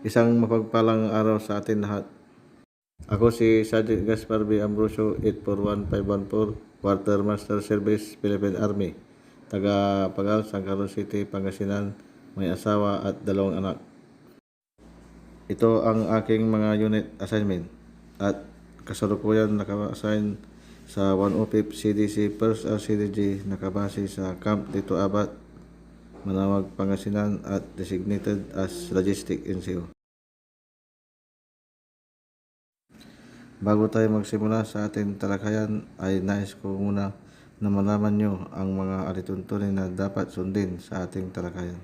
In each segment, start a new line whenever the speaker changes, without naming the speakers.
Isang mapagpalang araw sa atin lahat. Ako si Sergeant Gaspar B. Ambrocio, 841514, Quartermaster Service, Philippine Army. Taga Pagal, San Carlos City, Pangasinan, may asawa at 2 anak. Ito ang aking mga unit assignment at kasalukuyan naka-assign sa 105th CDC 1st RCDG, nakabase sa Camp Dito Abat, Manawag, Pangasinan at designated as Logistic NCO. Bago tayo magsimula sa ating talakayan ay nais ko muna na malaman nyo ang mga alituntunin na dapat sundin sa ating talakayan.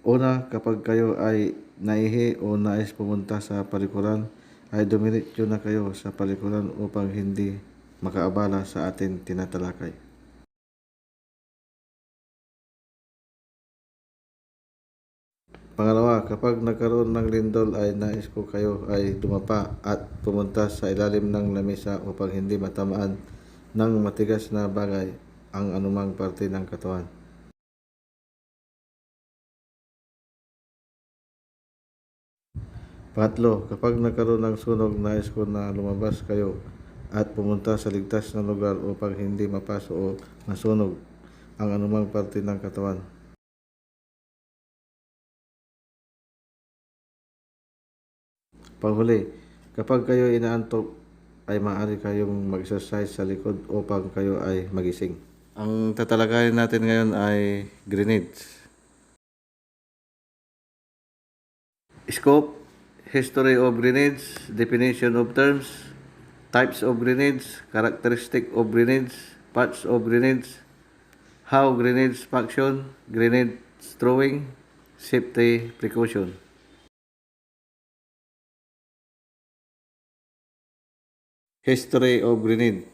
Una, kapag kayo ay naihi o nais pumunta sa palikuran, ay dumiretso na kayo sa palikuran upang hindi makaabala sa ating tinatalakay. Pangalawa, kapag nagkaroon ng lindol ay nais ko kayo ay dumapa at pumunta sa ilalim ng lamesa upang hindi matamaan ng matigas na bagay ang anumang parte ng katawan. Pangatlo, kapag nagkaroon ng sunog, nais ko na lumabas kayo at pumunta sa ligtas na lugar upang hindi mapaso o masunog ang anumang parte ng katawan. Panghuli, kapag kayo inaantok ay maaari kayong mag-exercise sa likod upang kayo ay magising. Ang tatalakayin natin ngayon ay grenades. Scope, history of grenades, definition of terms, types of grenades, characteristic of grenades, parts of grenades, how grenades function, grenade throwing, safety precaution. History of grenade.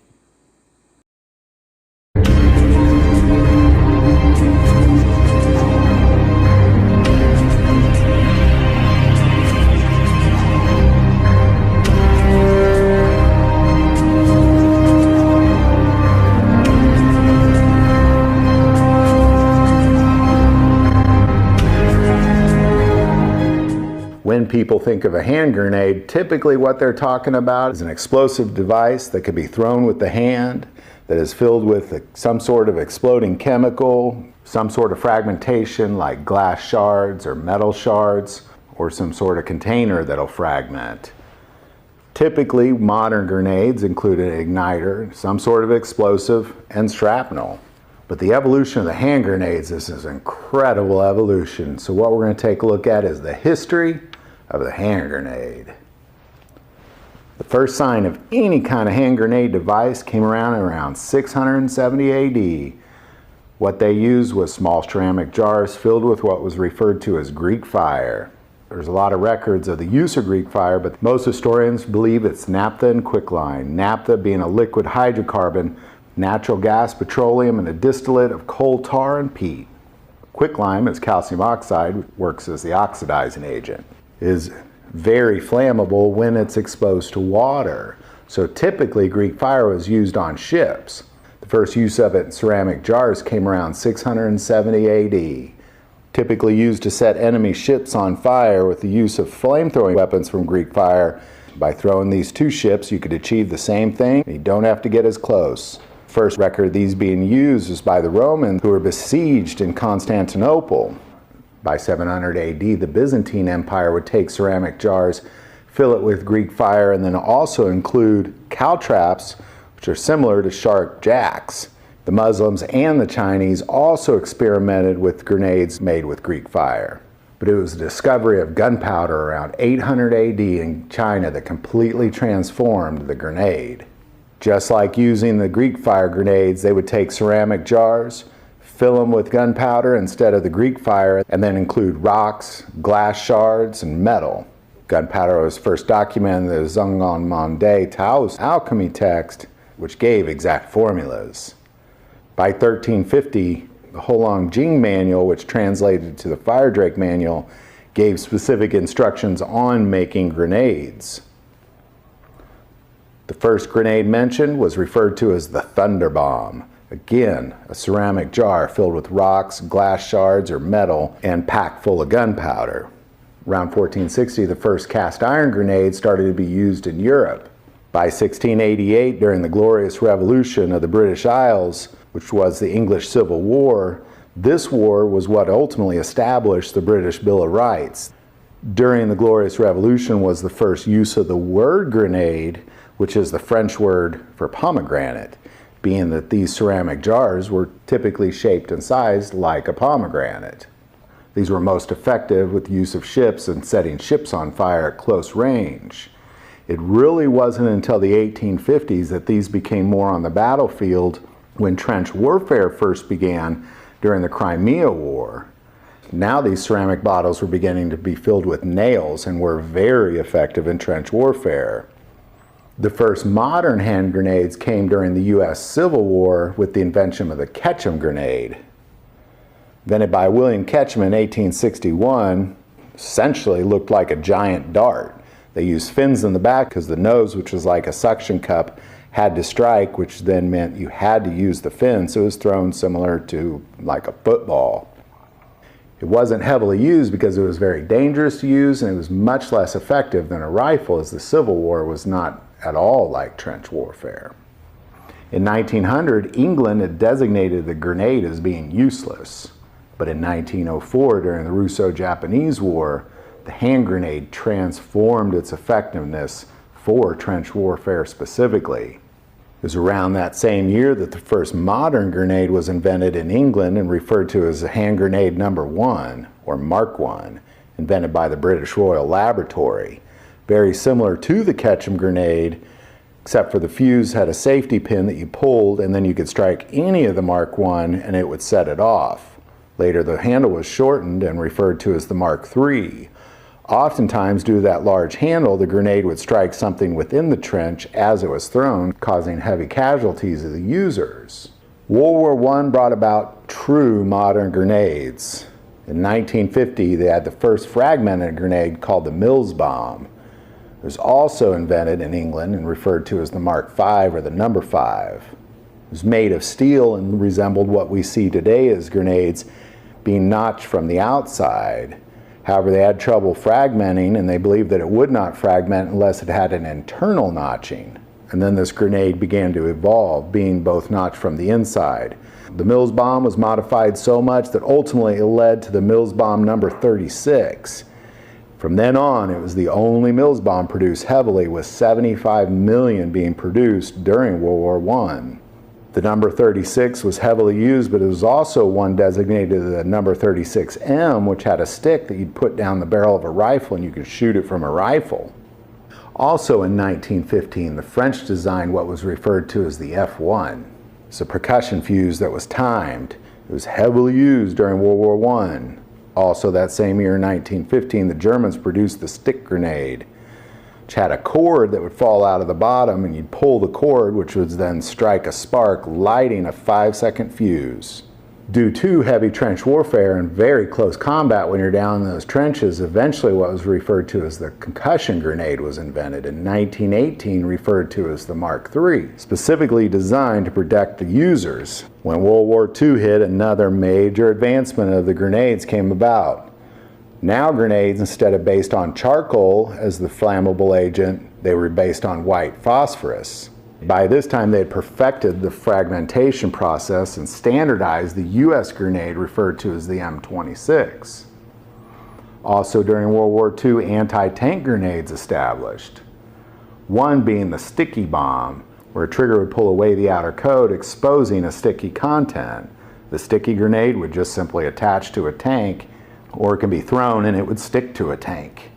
When people think of a hand grenade, typically what they're talking about is an explosive device that could be thrown with the hand, that is filled with some sort of exploding chemical, some sort of fragmentation like glass shards or metal shards, or some sort of container that'll fragment. Typically, modern grenades include an igniter, some sort of explosive, and shrapnel. But the evolution of the hand grenades is an incredible evolution. So what we're going to take a look at is the history of the hand grenade. The first sign of any kind of hand grenade device came around 670 AD. What they used was small ceramic jars filled with what was referred to as Greek fire. There's a lot of records of the use of Greek fire, but most historians believe it's naphtha and quicklime. Naphtha being a liquid hydrocarbon, natural gas, petroleum, and a distillate of coal tar and peat. Quicklime, as calcium oxide, works as the oxidizing agent. It is very flammable when it's exposed to water. So typically Greek fire was used on ships. The first use of it in ceramic jars came around 670 AD. Typically used to set enemy ships on fire with the use of flame-throwing weapons from Greek fire. By throwing these two ships, you could achieve the same thing. You don't have to get as close. First record of these being used is by the Romans, who were besieged in Constantinople. By 700 AD, the Byzantine Empire would take ceramic jars, fill it with Greek fire, and then also include caltraps, which are similar to shark jacks. The Muslims and the Chinese also experimented with grenades made with Greek fire. But it was the discovery of gunpowder around 800 AD in China that completely transformed the grenade. Just like using the Greek fire grenades, they would take ceramic jars, fill them with gunpowder instead of the Greek fire, and then include rocks, glass shards, and metal. Gunpowder was first documented in the Zhongnan Taoist alchemy text, which gave exact formulas. By 1350, the Holong Jing manual, which translated to the Fire Drake manual, gave specific instructions on making grenades. The first grenade mentioned was referred to as the Thunder Bomb. Again, a ceramic jar filled with rocks, glass shards, or metal, and packed full of gunpowder. Around 1460, the first cast iron grenade started to be used in Europe. By 1688, during the Glorious Revolution of the British Isles, which was the English Civil War, this war was what ultimately established the British Bill of Rights. During the Glorious Revolution was the first use of the word grenade, which is the French word for pomegranate, being that these ceramic jars were typically shaped and sized like a pomegranate. These were most effective with the use of ships and setting ships on fire at close range. It really wasn't until the 1850s that these became more on the battlefield, when trench warfare first began during the Crimea War. Now these ceramic bottles were beginning to be filled with nails and were very effective in trench warfare. The first modern hand grenades came during the U.S. Civil War with the invention of the Ketchum grenade. Invented by William Ketchum in 1861, essentially looked like a giant dart. They used fins in the back because the nose, which was like a suction cup, had to strike, which then meant you had to use the fin, so it was thrown similar to like a football. It wasn't heavily used because it was very dangerous to use, and it was much less effective than a rifle, as the Civil War was not at all like trench warfare. In 1900, England had designated the grenade as being useless, but in 1904, during the Russo-Japanese War, the hand grenade transformed its effectiveness for trench warfare specifically. It was around that same year that the first modern grenade was invented in England and referred to as a hand grenade number 1, or Mark I, invented by the British Royal Laboratory. Very similar to the Ketchum grenade, except for the fuse had a safety pin that you pulled, and then you could strike any of the Mark I and it would set it off. Later, the handle was shortened and referred to as the Mark III. Oftentimes, due to that large handle, the grenade would strike something within the trench as it was thrown, causing heavy casualties of the users. World War I brought about true modern grenades. In 1950, they had the first fragmented grenade called the Mills bomb. It was also invented in England and referred to as the Mark V, or the number 5. It was made of steel and resembled what we see today as grenades being notched from the outside. However, they had trouble fragmenting, and they believed that it would not fragment unless it had an internal notching. And then this grenade began to evolve, being both notched from the inside. The Mills bomb was modified so much that ultimately it led to the Mills bomb number 36. From then on, it was the only Mills bomb produced heavily, with 75 million being produced during World War I. The number 36 was heavily used, but it was also one designated the number 36M, which had a stick that you'd put down the barrel of a rifle and you could shoot it from a rifle. Also in 1915, the French designed what was referred to as the F1. It's a percussion fuse that was timed. It was heavily used during World War I. Also that same year in 1915, the Germans produced the stick grenade, which had a cord that would fall out of the bottom, and you'd pull the cord, which would then strike a spark, lighting a 5-second fuse. Due to heavy trench warfare and very close combat when you're down in those trenches, eventually what was referred to as the concussion grenade was invented in 1918, referred to as the Mark III, specifically designed to protect the users. When World War II hit, another major advancement of the grenades came about. Now grenades, instead of based on charcoal as the flammable agent, they were based on white phosphorus. By this time they had perfected the fragmentation process and standardized the U.S. grenade referred to as the M26. Also during World War II, anti-tank grenades established. One being the sticky bomb, where a trigger would pull away the outer coat, exposing a sticky content. The sticky grenade would just simply attach to a tank, or it can be thrown and it would stick to a tank.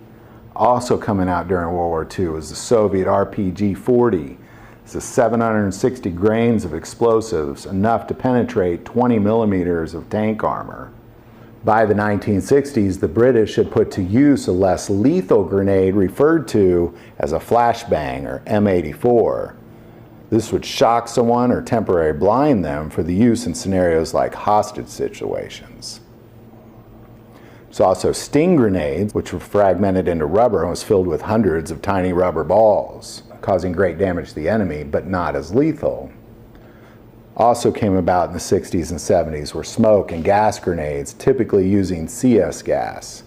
Also coming out during World War II was the Soviet RPG-40. It's 760 grains of explosives, enough to penetrate 20 millimeters of tank armor. By the 1960s, the British had put to use a less lethal grenade referred to as a flashbang, or M84. This would shock someone or temporarily blind them for the use in scenarios like hostage situations. There's also sting grenades, which were fragmented into rubber and was filled with hundreds of tiny rubber balls, causing great damage to the enemy, but not as lethal. also came about in the 60s and 70s were smoke and gas grenades, typically using CS gas.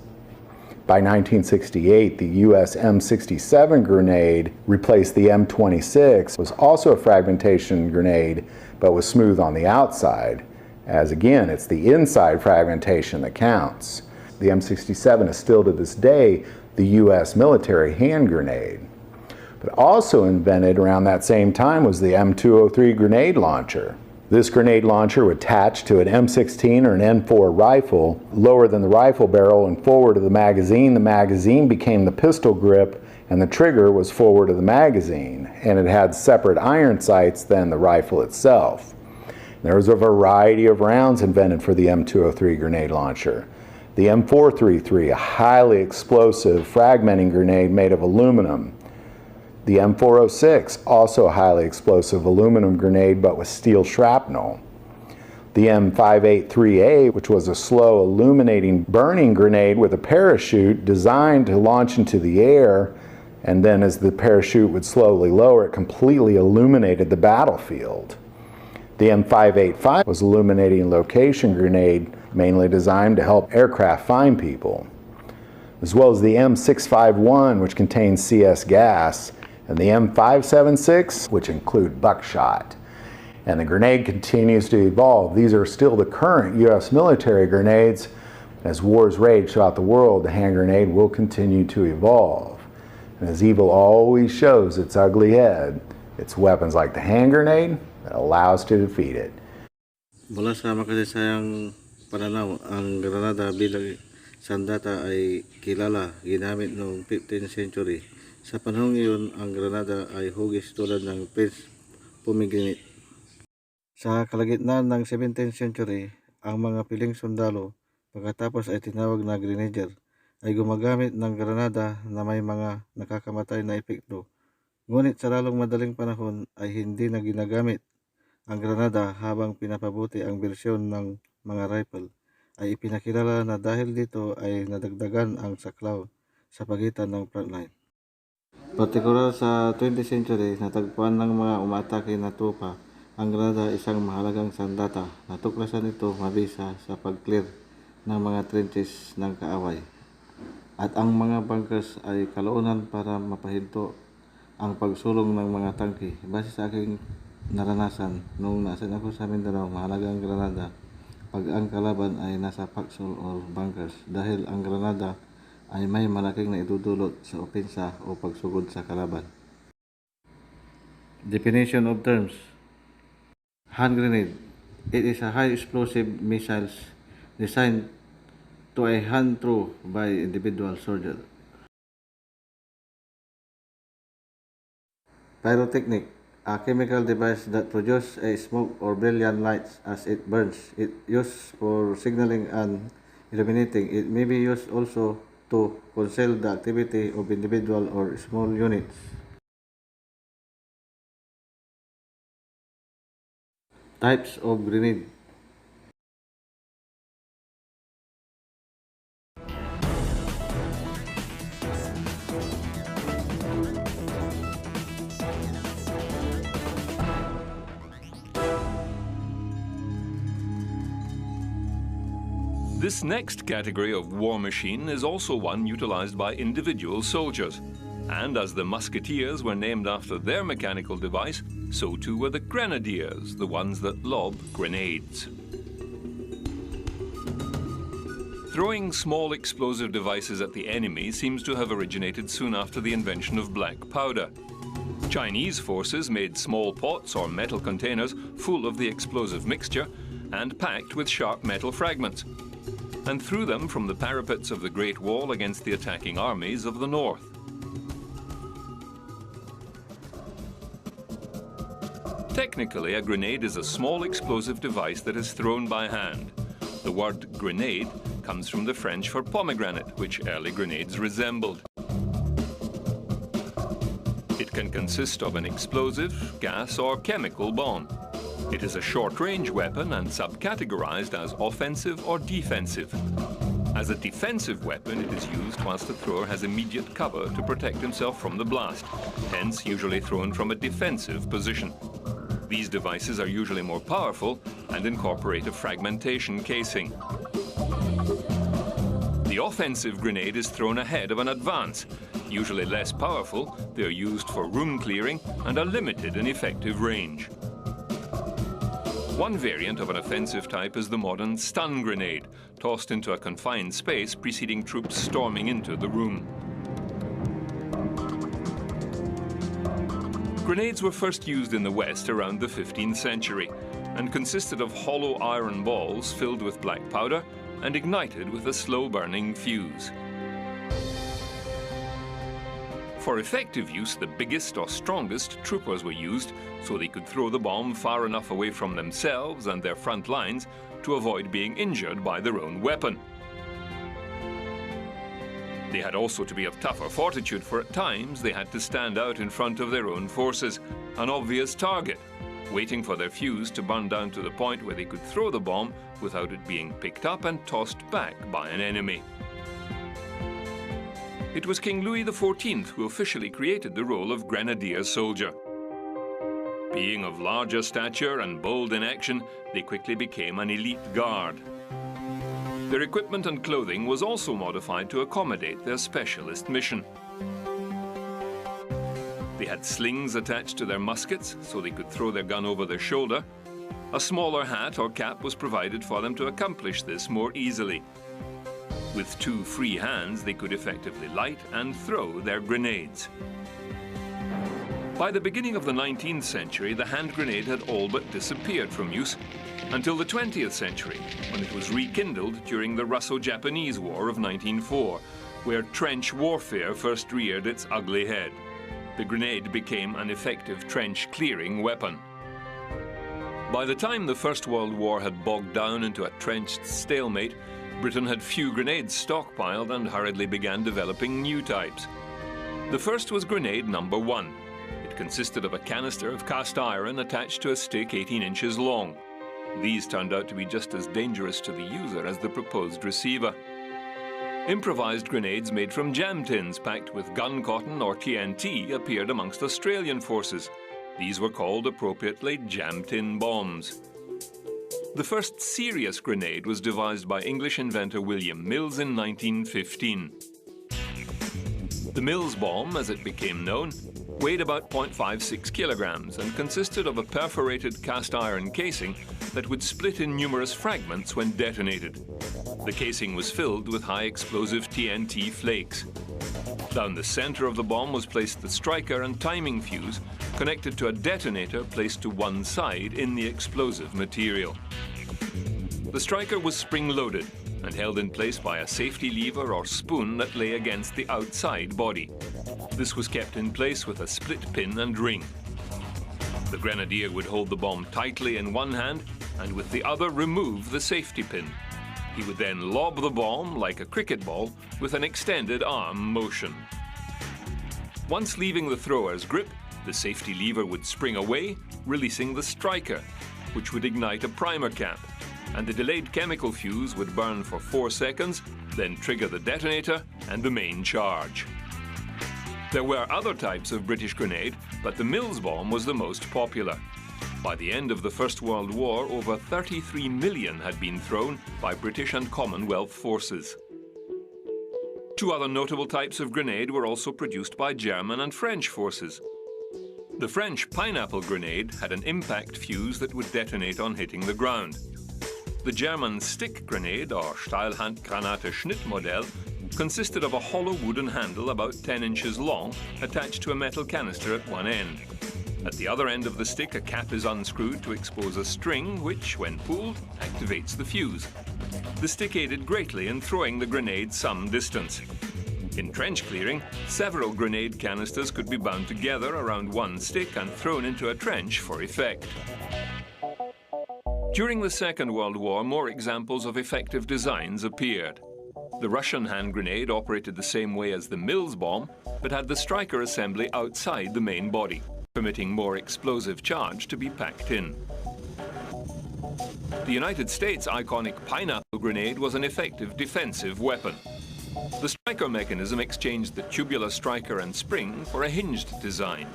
By 1968, the US M67 grenade replaced the M26. It was also a fragmentation grenade, but was smooth on the outside, as again, it's the inside fragmentation that counts. The M67 is still to this day the US military hand grenade. But also invented around that same time was the M203 grenade launcher. This grenade launcher would attach to an M16 or an N4 rifle, lower than the rifle barrel and forward of the magazine. The magazine became the pistol grip and the trigger was forward of the magazine, and it had separate iron sights than the rifle itself. There was a variety of rounds invented for the M203 grenade launcher. The M433, a highly explosive fragmenting grenade made of aluminum. The M406, also a highly explosive aluminum grenade but with steel shrapnel. The M583A, which was a slow illuminating burning grenade with a parachute designed to launch into the air, and then as the parachute would slowly lower, it completely illuminated the battlefield. The M585 was an illuminating location grenade mainly designed to help aircraft find people, as well as the M651, which contains CS gas, and the M576, which include buckshot. And the grenade continues to evolve. These are still the current US military grenades. As wars rage throughout the world, the hand grenade will continue to evolve. And as evil always shows its ugly head, it's weapons like the hand grenade that allow us to defeat it.
Mula sa makasaysayang pananaw, ang granada bilang sandata ay kilala, ginamit noong 15th century. Sa panahong iyon, ang granada ay hugis tulad ng Prince pomegranate. Sa kalagitnaan ng 17th century, ang mga piling sundalo, pagkatapos ay tinawag na grenadier, ay gumagamit ng granada na may mga nakakamatay na epekto. Ngunit sa lalong madaling panahon ay hindi na ginagamit ang granada habang pinapabuti ang bersyon ng mga rifle. Ay ipinakilala na dahil dito ay nadagdagan ang saklaw sa pagitan ng frontline. Partikular sa 20th century, natagpuan ng mga umaatake na tropa ang granada isang mahalagang sandata. Natuklasan ito mabisa sa pag-clear ng mga trenches ng kaaway. At ang mga bunkers ay kaloonan para mapahinto ang pagsulong ng mga tangke. Base sa aking naranasan, noong nasan ako sa Mindanao, mahalagang granada pag ang kalaban ay nasa foxhole or bunkers dahil ang granada ay may malaking naidudulot sa opensa o pagsugod sa kalaban. Definition of terms. Hand grenade. It is a high explosive missiles designed to a hand throw by individual soldier. Pyrotechnic. A chemical device that produces a smoke or brilliant lights as it burns. It used for signaling and illuminating. It may be used also to conceal the activity of individual or small units. Types of grenade.
This next category of war machine is also one utilized by individual soldiers. And as the musketeers were named after their mechanical device, so too were the grenadiers, the ones that lob grenades. Throwing small explosive devices at the enemy seems to have originated soon after the invention of black powder. Chinese forces made small pots or metal containers full of the explosive mixture and packed with sharp metal fragments, and threw them from the parapets of the Great Wall against the attacking armies of the north. Technically, a grenade is a small explosive device that is thrown by hand. The word grenade comes from the French for pomegranate, which early grenades resembled. It can consist of an explosive, gas, or chemical bomb. It is a short-range weapon and subcategorized as offensive or defensive. As a defensive weapon, it is used whilst the thrower has immediate cover to protect himself from the blast, hence usually thrown from a defensive position. These devices are usually more powerful and incorporate a fragmentation casing. The offensive grenade is thrown ahead of an advance. Usually less powerful, they are used for room clearing and are limited in effective range. One variant of an offensive type is the modern stun grenade, tossed into a confined space preceding troops storming into the room. Grenades were first used in the West around the 15th century and consisted of hollow iron balls filled with black powder and ignited with a slow-burning fuse. For effective use, the biggest or strongest troopers were used so they could throw the bomb far enough away from themselves and their front lines to avoid being injured by their own weapon. They had also to be of tougher fortitude, for at times they had to stand out in front of their own forces, an obvious target, waiting for their fuse to burn down to the point where they could throw the bomb without it being picked up and tossed back by an enemy. It was King Louis XIV who officially created the role of grenadier soldier. Being of larger stature and bold in action, they quickly became an elite guard. Their equipment and clothing was also modified to accommodate their specialist mission. They had slings attached to their muskets so they could throw their gun over their shoulder. A smaller hat or cap was provided for them to accomplish this more easily. With two free hands, they could effectively light and throw their grenades. By the beginning of the 19th century, the hand grenade had all but disappeared from use, until the 20th century, when it was rekindled during the Russo-Japanese War of 1904, where trench warfare first reared its ugly head. The grenade became an effective trench-clearing weapon. By the time the First World War had bogged down into a trenched stalemate, Britain had few grenades stockpiled and hurriedly began developing new types. The first was grenade number 1. It consisted of a canister of cast iron attached to a stick 18 inches long. These turned out to be just as dangerous to the user as the proposed receiver. Improvised grenades made from jam tins packed with gun cotton or TNT appeared amongst Australian forces. These were called appropriately jam tin bombs. The first serious grenade was devised by English inventor William Mills in 1915. The Mills bomb, as it became known, weighed about 0.56 kilograms and consisted of a perforated cast iron casing that would split in numerous fragments when detonated. The casing was filled with high explosive TNT flakes. Down the center of the bomb was placed the striker and timing fuse connected to a detonator placed to one side in the explosive material. The striker was spring-loaded and held in place by a safety lever or spoon that lay against the outside body. This was kept in place with a split pin and ring. The grenadier would hold the bomb tightly in one hand and with the other remove the safety pin. He would then lob the bomb like a cricket ball with an extended arm motion. Once leaving the thrower's grip, the safety lever would spring away, releasing the striker, which would ignite a primer cap, and the delayed chemical fuse would burn for 4 seconds, then trigger the detonator and the main charge. There were other types of British grenade, but the Mills bomb was the most popular. By the end of the First World War, over 33 million had been thrown by British and Commonwealth forces. Two other notable types of grenade were also produced by German and French forces. The French pineapple grenade had an impact fuse that would detonate on hitting the ground. The German stick grenade, or Steilhandgranate Schnittmodell, consisted of a hollow wooden handle about 10 inches long attached to a metal canister at one end. At the other end of the stick, a cap is unscrewed to expose a string which, when pulled, activates the fuse. The stick aided greatly in throwing the grenade some distance. In trench clearing, several grenade canisters could be bound together around one stick and thrown into a trench for effect. During the Second World War, more examples of effective designs appeared. The Russian hand grenade operated the same way as the Mills bomb, but had the striker assembly outside the main body, permitting more explosive charge to be packed in. The United States' iconic pineapple grenade was an effective defensive weapon. The striker mechanism exchanged the tubular striker and spring for a hinged design.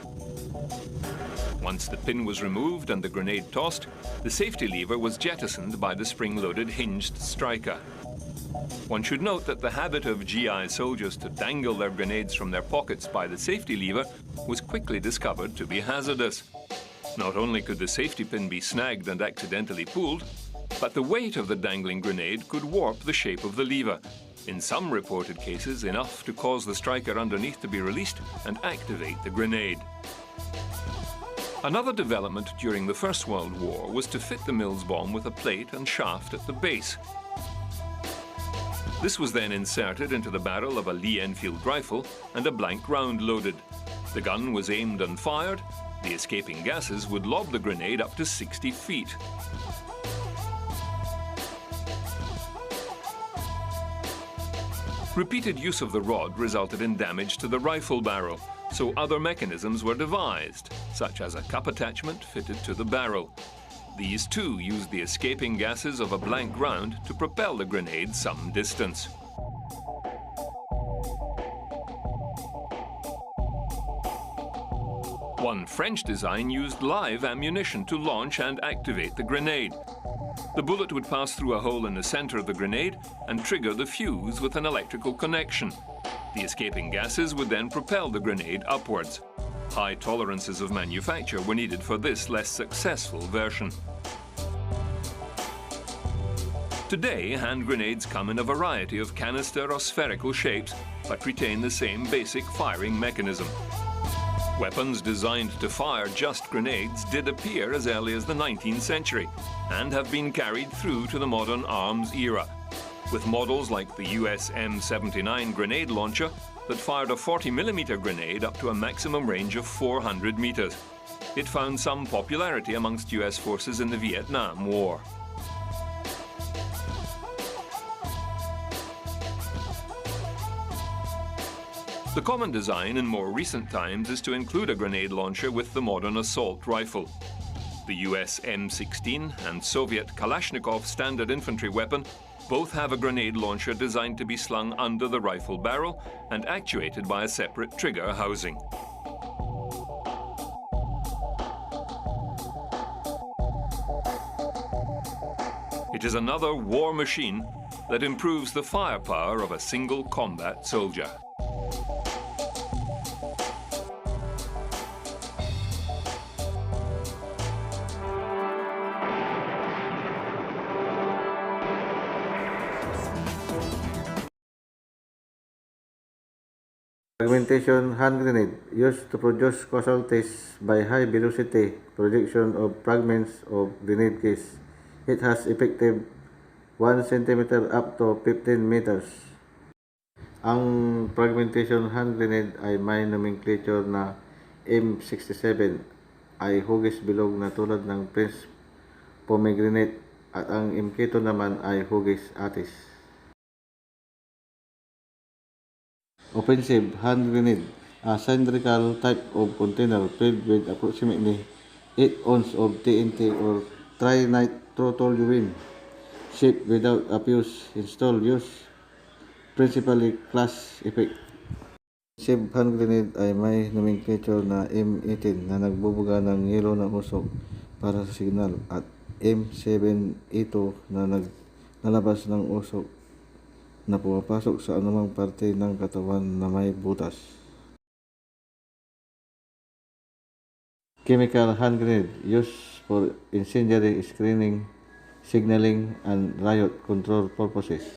Once the pin was removed and the grenade tossed, the safety lever was jettisoned by the spring-loaded hinged striker. One should note that the habit of GI soldiers to dangle their grenades from their pockets by the safety lever was quickly discovered to be hazardous. Not only could the safety pin be snagged and accidentally pulled, but the weight of the dangling grenade could warp the shape of the lever. In some reported cases, enough to cause the striker underneath to be released and activate the grenade. Another development during the First World War was to fit the Mills bomb with a plate and shaft at the base. This was then inserted into the barrel of a Lee Enfield rifle and a blank round loaded. The gun was aimed and fired. The escaping gases would lob the grenade up to 60 feet. Repeated use of the rod resulted in damage to the rifle barrel, so other mechanisms were devised, such as a cup attachment fitted to the barrel. These too used the escaping gases of a blank round to propel the grenade some distance. One French design used live ammunition to launch and activate the grenade. The bullet would pass through a hole in the center of the grenade and trigger the fuse with an electrical connection. The escaping gases would then propel the grenade upwards. High tolerances of manufacture were needed for this less successful version. Today, hand grenades come in a variety of canister or spherical shapes, but retain the same basic firing mechanism. Weapons designed to fire just grenades did appear as early as the 19th century and have been carried through to the modern arms era, with models like the US M79 grenade launcher that fired a 40mm grenade up to a maximum range of 400 meters. It found some popularity amongst US forces in the Vietnam War. The common design in more recent times is to include a grenade launcher with the modern assault rifle. The US M16 and Soviet Kalashnikov standard infantry weapon both have a grenade launcher designed to be slung under the rifle barrel and actuated by a separate trigger housing. It is another war machine that improves the firepower of a single combat soldier.
Fragmentation hand grenade used to produce casualties by high velocity projection of fragments of grenade case. It has effective 1 cm up to 15 meters. Ang fragmentation hand grenade ay may nomenclature na M67 ay hugis bilog na tulad ng Prince pomegranate at ang M2 naman ay hugis atis. Offensive hand grenade, a cylindrical type of container filled with approximately 8 ounces of TNT or trinitrotoluene, shipped without a fuse installed, use principally class effect. Offensive hand grenade ay may nomenclature na M18 na nagbubuga ng yelo ng usok para sa signal at M7E2 na naglalabas ng usok na pumapasok sa anumang parte ng katawan na may butas. Chemical hand grenade used for incendiary screening, signaling, and riot control purposes.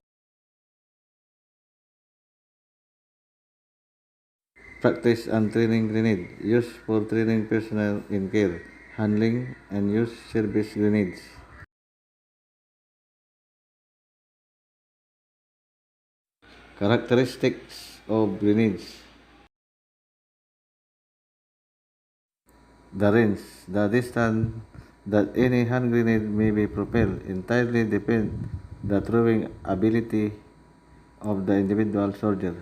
Practice and training grenade used for training personnel in care, handling, and use service grenades. Characteristics of grenades. The range, the distance that any hand grenade may be propelled entirely depends the throwing ability of the individual soldier.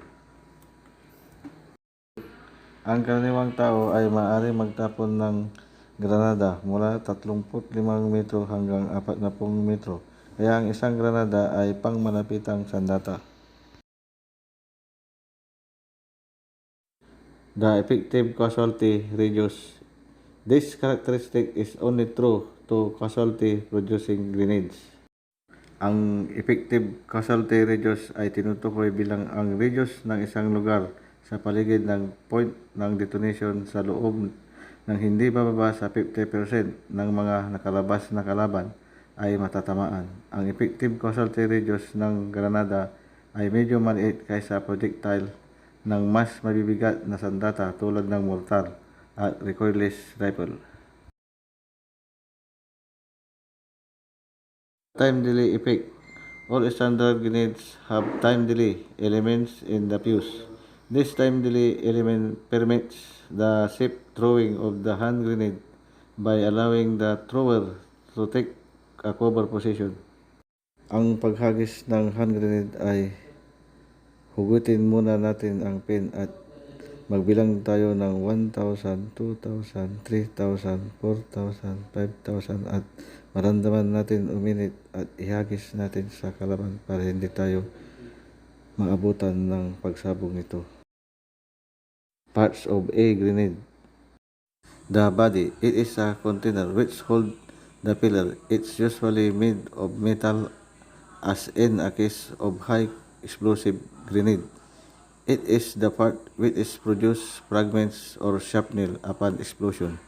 Ang karaniwang tao ay maaari magtapon ng granada mula 35 metro hanggang 40 metro, kaya ang isang granada ay pangmalapitang sandata. The effective casualty radius This characteristic is only true to casualty-producing grenades. Ang effective casualty radius ay tinutukoy bilang ang radius ng isang lugar sa paligid ng point ng detonation sa loob ng hindi bababa sa 50% ng mga nakalabas na kalaban ay matatamaan. Ang effective casualty radius ng granada ay medyo maliit kaysa projectile ng mas mabibigat na sandata tulad ng mortar at recoilless rifle. Time delay effect. All standard grenades have time delay elements in the fuse. This time delay element permits the safe throwing of the hand grenade by allowing the thrower to take a cover position. Ang paghagis ng hand grenade ay hugutin muna natin ang pin at magbilang tayo ng 1,000, 2,000, 3,000, 4,000, 5,000 at maramdaman natin uminit at ihagis natin sa kalaban para hindi tayo maabutan ng pagsabog nito. Parts of a grenade. The body. It is a container which holds the pillar. It's usually made of metal as in a case of high explosive grenade. It is the part which is produce fragments or shrapnel upon explosion.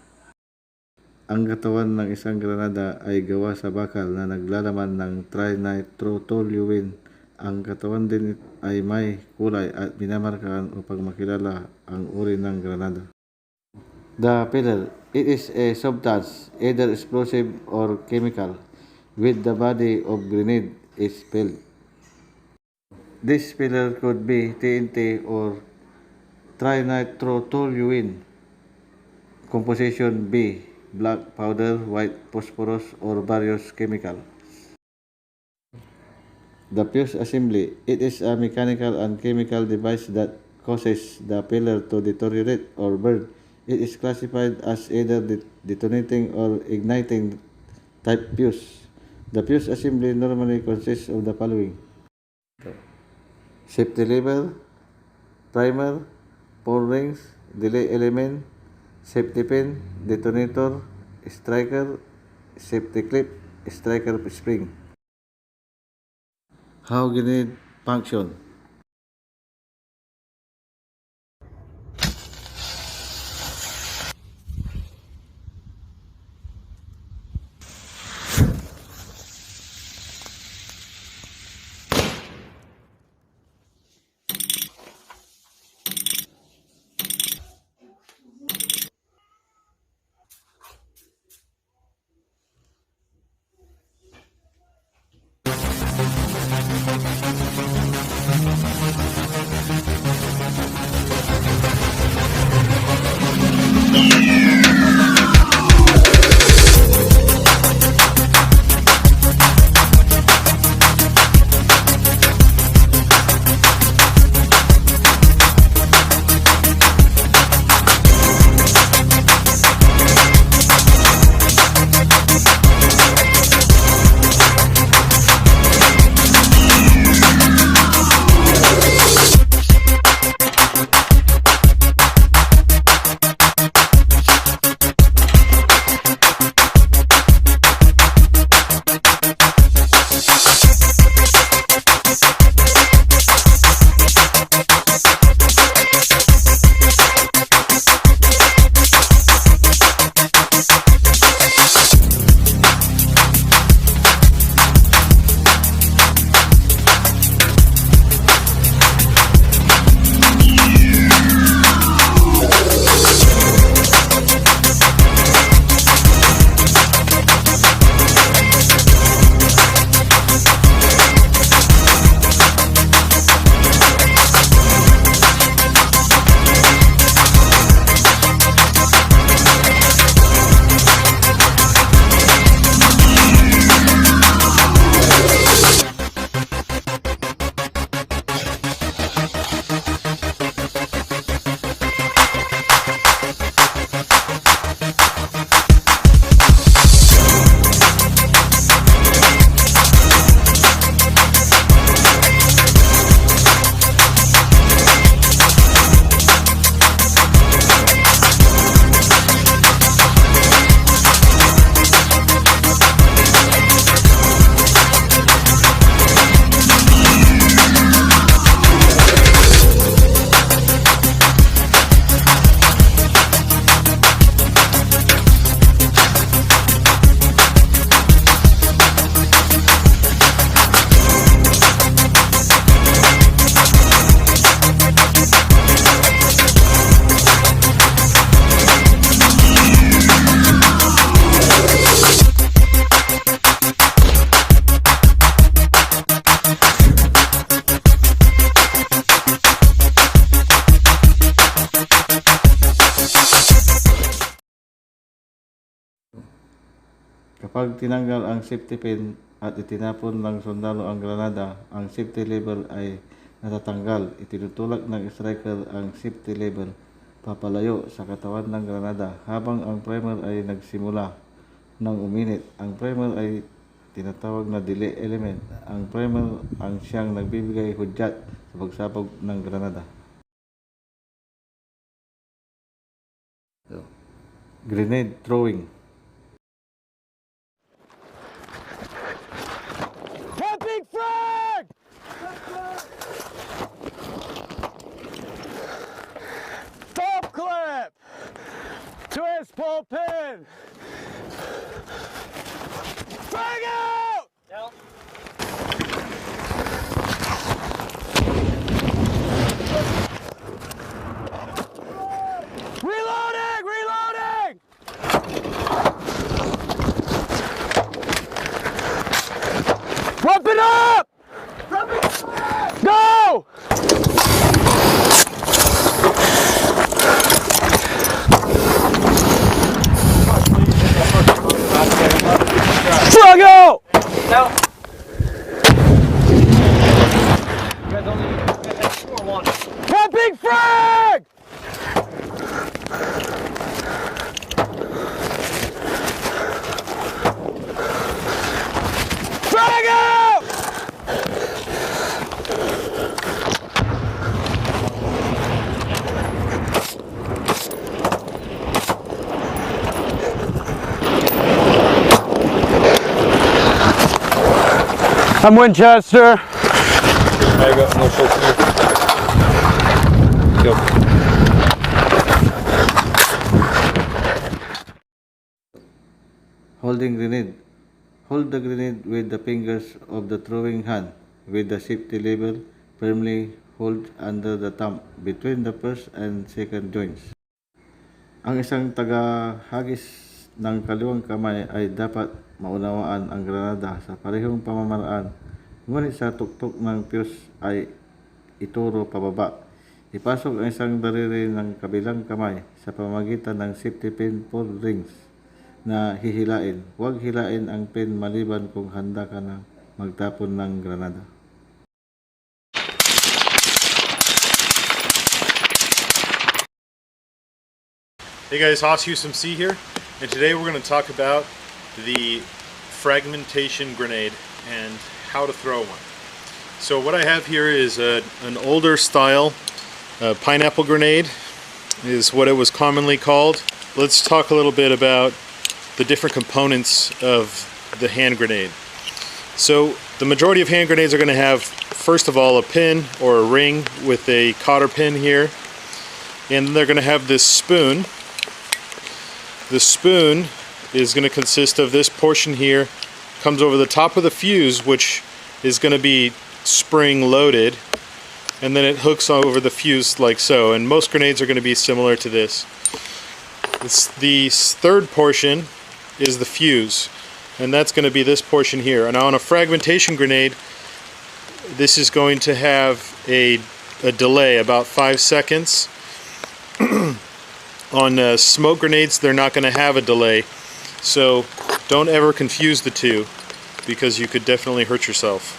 Ang katawan ng isang granada ay gawa sa bakal na naglalaman ng trinitrotoluene. Ang katawan din ay may kulay at minamarkahan upang makilala ang uri ng granada. The pillar. It is a substance, either explosive or chemical, with the body of grenade is filled. This pillar could be TNT or trinitrotoluene. Composition B. Black powder, white phosphorus, or various chemicals. The fuse assembly. It is a mechanical and chemical device that causes the pillar to deteriorate or burn. It is classified as either detonating or igniting type fuse. The fuse assembly normally consists of the following: safety lever, primer, 4 rings, delay element, safety pin, detonator, striker, safety clip, striker spring. How grenade function. Kapag tinanggal ang safety pin at itinapon ng sundalo ang granada, ang safety level ay natatanggal. Itinutulak ng striker ang safety level papalayo sa katawan ng granada habang ang primer ay nagsimula ng uminit. Ang primer ay tinatawag na delay element. Ang primer ang siyang nagbibigay hudyat sa pagsabog ng granada. Grenade throwing.
Pumping frag! Top clip! Twist, pull, pin! Frag out! Reloading! Reloading! Weapon up! Go! Frag out!
No. You guys have 2 or 1?
Pumping frag! Frag out! I'm Winchester.
There you go. No shorts here. Go.
Holding grenade. Hold the grenade with the fingers of the throwing hand with the safety level firmly hold under the thumb between the first and second joints. Ang isang tagahagis ng kaliwang kamay ay dapat maunawaan ang granada sa parehong pamamaraan, ngunit sa tuktok ng fuse ay ituro pababa. Ipasok ang isang daliri ng kabilang kamay sa pamamagitan ng safety pin pull rings na hihilain. Huwag hilain ang pin maliban kung handa ka na magtapon ng granada.
Hey guys, Haas Houston C here, and today we're going to talk about the fragmentation grenade and how to throw one. So what I have here is an older style pineapple grenade, is what it was commonly called. Let's talk a little bit about the different components of the hand grenade. So the majority of hand grenades are going to have, first of all, a pin or a ring with a cotter pin here, and they're going to have this spoon. The spoon is going to consist of this portion here, comes over the top of the fuse, which is going to be spring loaded, and then it hooks over the fuse like so, and most grenades are going to be similar to this. The third portion is the fuse, and that's going to be this portion here. And on a fragmentation grenade, this is going to have a delay, about 5 seconds. On smoke grenades, they're not going to have a delay, so don't ever confuse the two, because you could definitely hurt yourself.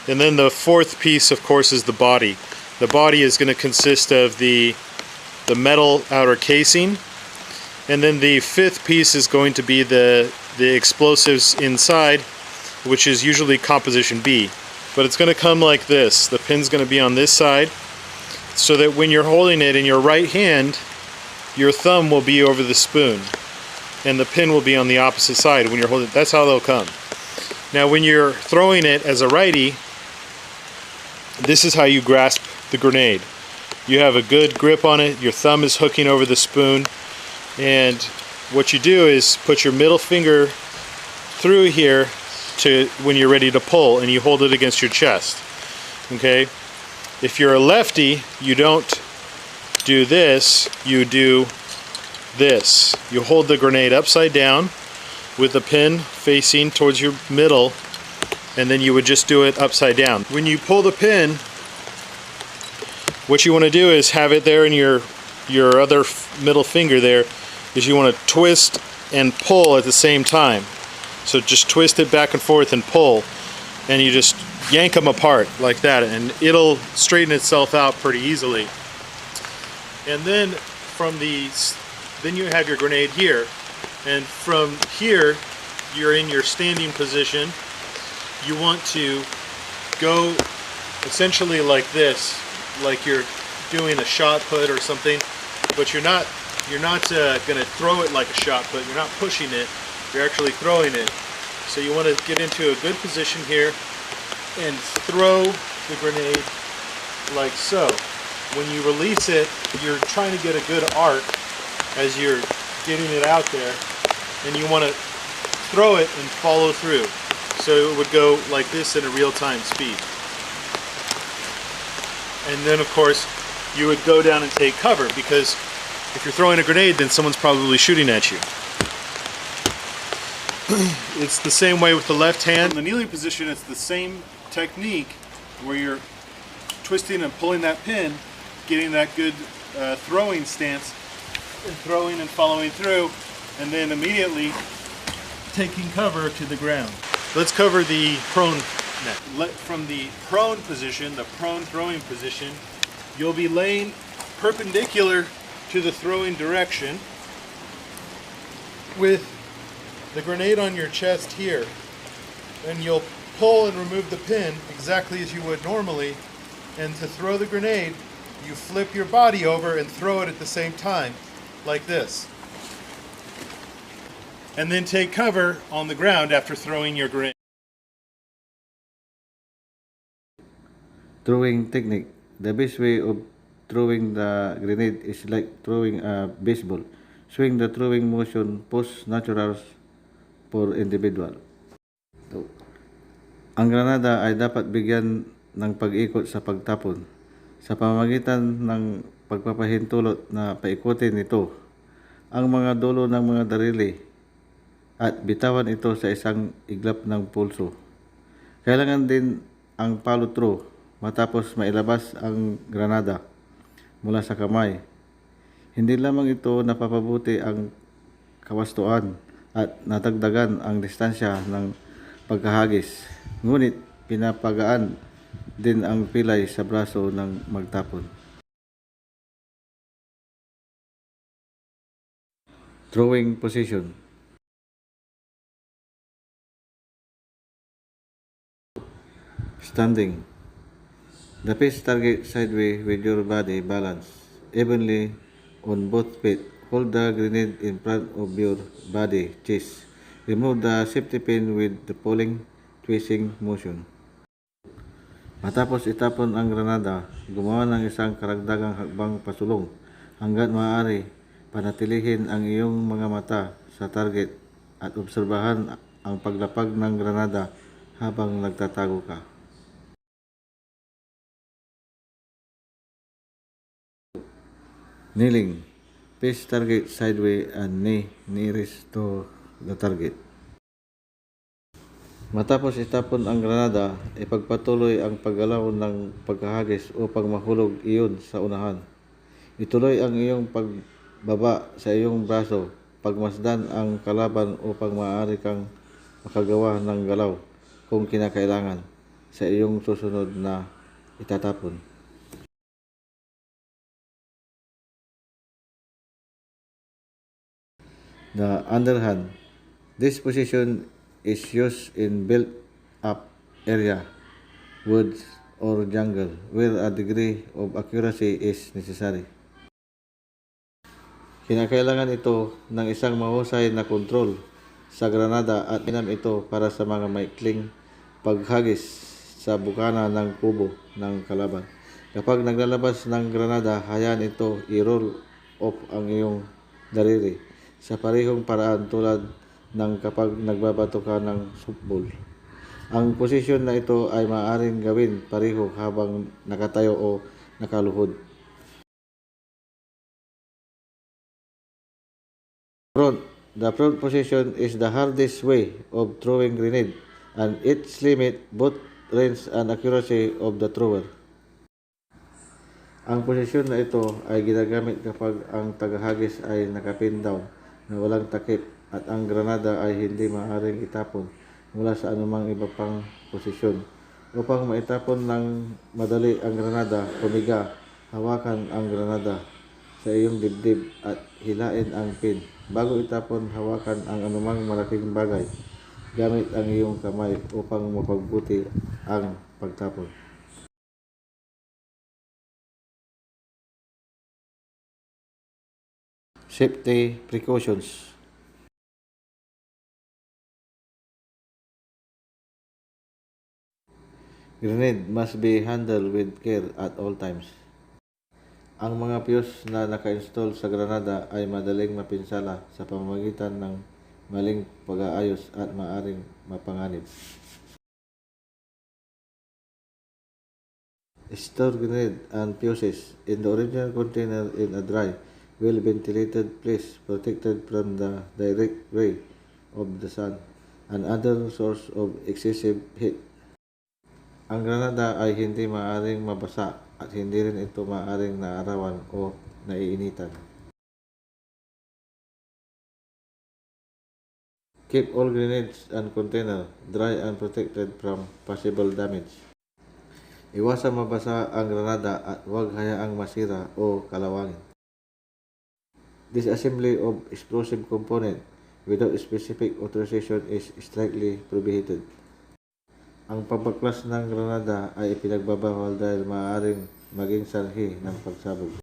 And then the fourth piece, of course, is the body. The body is going to consist of the metal outer casing, and then the fifth piece is going to be the explosives inside, which is usually composition B. But it's going to come like this. The pin's going to be on this side, so that when you're holding it in your right hand, your thumb will be over the spoon, and the pin will be on the opposite side when you're holding it. That's how they'll come. Now when you're throwing it as a righty, this is how you grasp the grenade. You have a good grip on it, your thumb is hooking over the spoon, and what you do is put your middle finger through here to when you're ready to pull, and you hold it against your chest. Okay? If you're a lefty, you don't do this, you do this. You hold the grenade upside down with the pin facing towards your middle, and then you would just do it upside down. When you pull the pin, what you want to do is have it there in your other middle finger there, is you want to twist and pull at the same time. So just twist it back and forth and pull, and you just yank them apart like that, and it'll straighten itself out pretty easily. And then then you have your grenade here, and from here you're in your standing position. You want to go essentially like this, like you're doing a shot put or something, but you're not going to throw it like a shot put. You're not pushing it, you're actually throwing it. So you want to get into a good position here and throw the grenade like so. When you release it, you're trying to get a good arc as you're getting it out there, and you want to throw it and follow through. So it would go like this in a real-time speed. And then of course you would go down and take cover, because if you're throwing a grenade, then someone's probably shooting at you. It's the same way with the left hand. In the kneeling position, it's the same technique where you're twisting and pulling that pin, getting that good throwing stance, and throwing and following through, and then immediately taking cover to the ground. Let's cover the prone neck. From the prone position, the prone throwing position, you'll be laying perpendicular to the throwing direction with the grenade on your chest here, and you'll pull and remove the pin exactly as you would normally, and to throw the grenade you flip your body over and throw it at the same time like this, and then take cover on the ground after throwing your grenade.
Throwing technique. The best way of throwing the grenade is like throwing a baseball. Swing the throwing motion post natural for individual. So, ang granada ay dapat bigyan ng pag-ikot sa pagtapon sa pamamagitan ng pagpapahintulot na paikutin ito ang mga dulo ng mga darili at bitawan ito sa isang iglap ng pulso. Kailangan din ang follow through matapos mailabas ang granada mula sa kamay. Hindi lamang ito napapabuti ang kawastuan at natagdagan ang distansya ng pagkahagis, ngunit pinapagaan din ang pilay sa braso ng magtapon. Throwing position. Standing. The pitch target sideways with your body balanced evenly on both feet. Hold the grenade in front of your body chest. Remove the safety pin with the pulling, twisting motion. Matapos itapon ang granada, gumawa ng isang karagdagang hakbang pasulong hanggat maaari. Panatilihin ang iyong mga mata sa target at obserbahan ang paglapag ng granada habang nagtatago ka. Kneeling. Face target sideways and knee nearest to the target. Matapos itapon ang granada, ipagpatuloy ang paggalaw ng pagkahagis upang mahulog iyon sa unahan. Ituloy ang iyong pagbaba sa iyong braso, pagmasdan ang kalaban upang maaari kang makagawa ng galaw kung kinakailangan sa iyong susunod na itatapon. The underhand. This position is used in built-up area, woods, or jungle, where a degree of accuracy is necessary. Kinakailangan ito ng isang mahusay na kontrol sa granada at inam ito para sa mga maikling paghagis sa bukana ng kubo ng kalaban. Kapag naglalabas ng granada, hayaan ito i-roll off ang iyong daliri sa parehong paraan tulad ng kapag nagbabato ka ng softball. Ang posisyon na ito ay maaaring gawin pareho habang nakatayo o nakaluhod. Front. The front position is the hardest way of throwing grenade, and its limit both range and accuracy of the thrower. Ang posisyon na ito ay ginagamit kapag ang tagahagis ay nakapin down na walang takip at ang granada ay hindi maaaring itapon mula sa anumang iba pang posisyon. Upang maitapon ng madali ang granada, humiga, hawakan ang granada sa iyong dibdib at hilain ang pin. Bago itapon, hawakan ang anumang malaking bagay gamit ang iyong kamay upang mapagbuti ang pagtapon. Safety precautions. Grenade must be handled with care at all times. Ang mga fuse na naka-install sa granada ay madaling mapinsala sa pamamagitan ng maling pag-aayos at maaring mapanganib. Store grenade and fuses in the original container in a dry, well-ventilated place protected from the direct ray of the sun and other source of excessive heat. Ang granada ay hindi maaaring mabasa at hindi rin ito maaaring naarawan o naiinitan. Keep all grenades and container dry and protected from possible damage. Iwasang mabasa ang granada at huwag hayaang masira o kalawangin. Disassembly of explosive component without specific authorization is strictly prohibited. Ang pagbaklas ng granada ay ipinagbabawal dahil maaaring maging sanhi ng pagsabog.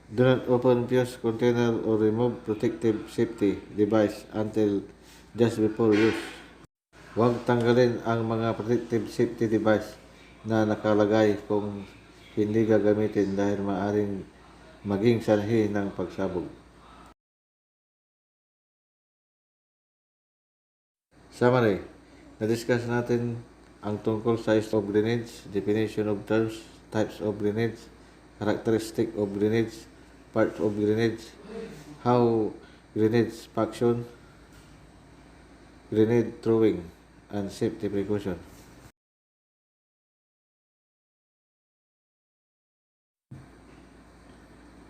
Do not open fuse container or remove protective safety device until just before use. Huwag tanggalin ang mga protective safety device na nakalagay kung hindi gagamitin dahil maaaring maging sanhi ng pagsabog. Summary. Na-discuss natin ang tungkol sa size of grenades, definition of terms, types of grenades, characteristic of grenades, parts of grenades, how grenades function, grenade throwing, and safety precaution.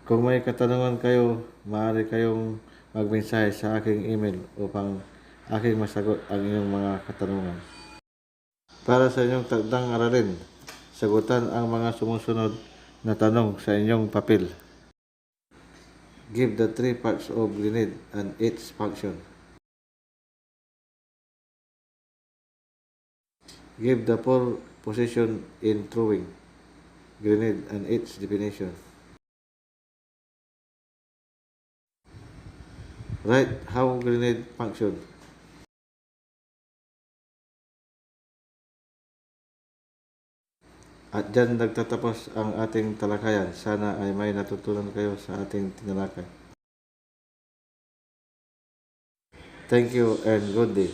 Kung may katanungan kayo, maaari kayong magmensahe sa aking email upang aking masagot ang inyong mga katanungan. Para sa inyong takdang aralin, sagutan ang mga sumusunod na tanong sa inyong papel. Give the 3 parts of grenade and its function. Give the 4 position in throwing grenade and its definition. Write how grenade function. At dyan nagtatapos ang ating talakayan. Sana ay may natutunan kayo sa ating tinalakay. Thank you and good day.